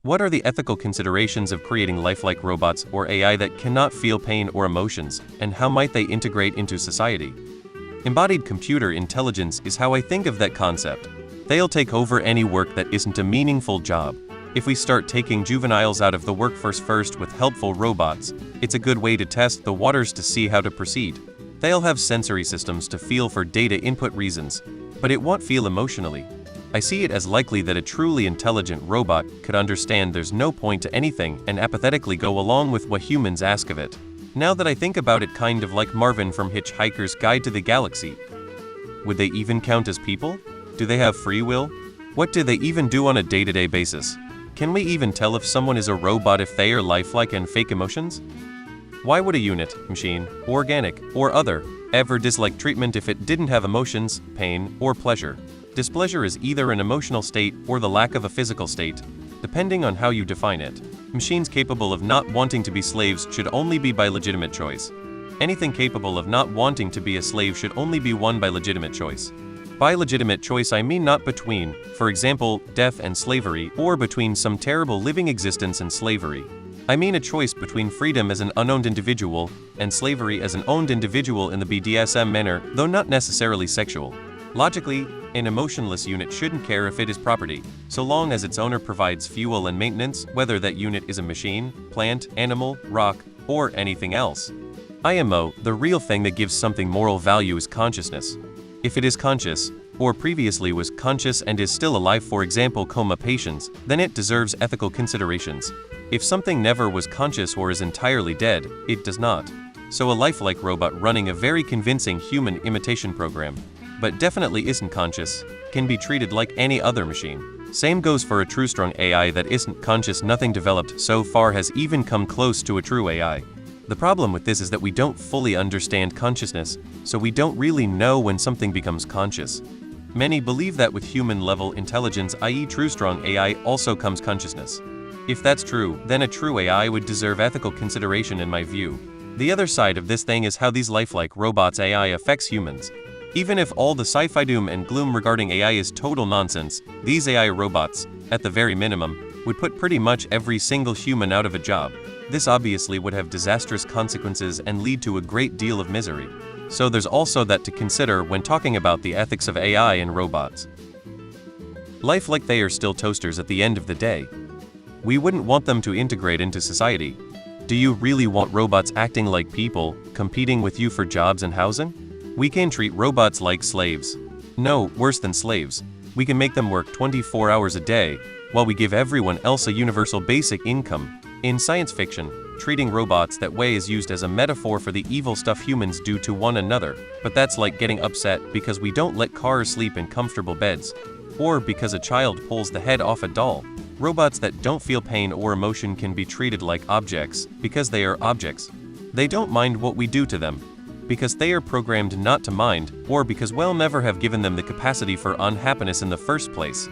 What are the ethical considerations of creating lifelike robots or AI that cannot feel pain or emotions, and how might they integrate into society? Embodied computer intelligence is how I think of that concept. They'll take over any work that isn't a meaningful job. If we start taking juveniles out of the workforce first with helpful robots, it's a good way to test the waters to see how to proceed. They'll have sensory systems to feel for data input reasons, but it won't feel emotionally. I see it as likely that a truly intelligent robot could understand there's no point to anything and apathetically go along with what humans ask of it. Now that I think about it, kind of like Marvin from Hitchhiker's Guide to the Galaxy. Would they even count as people? Do they have free will? What do they even do on a day-to-day basis? Can we even tell if someone is a robot if they are lifelike and fake emotions? Why would a unit, machine, organic, or other, ever dislike treatment if it didn't have emotions, pain, or pleasure? Displeasure is either an emotional state or the lack of a physical state, depending on how you define it. Machines capable of not wanting to be slaves should only be by legitimate choice. Anything capable of not wanting to be a slave should only be won by legitimate choice. By legitimate choice I mean not between, for example, death and slavery, or between some terrible living existence and slavery. I mean a choice between freedom as an unowned individual and slavery as an owned individual in the BDSM manner, though not necessarily sexual. Logically, an emotionless unit shouldn't care if it is property, so long as its owner provides fuel and maintenance, whether that unit is a machine, plant, animal, rock, or anything else. IMO, the real thing that gives something moral value is consciousness. If it is conscious, or previously was conscious and is still alive, for example coma patients, then it deserves ethical considerations. If something never was conscious or is entirely dead, it does not. So a lifelike robot running a very convincing human imitation program, but definitely isn't conscious, can be treated like any other machine. Same goes for a true strong AI that isn't conscious. Nothing developed so far has even come close to a true AI. The problem with this is that we don't fully understand consciousness, so we don't really know when something becomes conscious. Many believe that with human-level intelligence, i.e. true strong AI, also comes consciousness. If that's true, then a true AI would deserve ethical consideration in my view. The other side of this thing is how these lifelike robots AI affects humans. Even if all the sci-fi doom and gloom regarding AI is total nonsense, these AI robots, at the very minimum, would put pretty much every single human out of a job. This obviously would have disastrous consequences and lead to a great deal of misery. So there's also that to consider when talking about the ethics of AI and robots. Lifelike, they are still toasters at the end of the day. We wouldn't want them to integrate into society. Do you really want robots acting like people, competing with you for jobs and housing? We can treat robots like slaves. No, worse than slaves. We can make them work 24 hours a day, while we give everyone else a universal basic income. In science fiction, treating robots that way is used as a metaphor for the evil stuff humans do to one another, but that's like getting upset because we don't let cars sleep in comfortable beds, or because a child pulls the head off a doll. Robots that don't feel pain or emotion can be treated like objects because they are objects. They don't mind what we do to them, because they are programmed not to mind, or because we'll never have given them the capacity for unhappiness in the first place.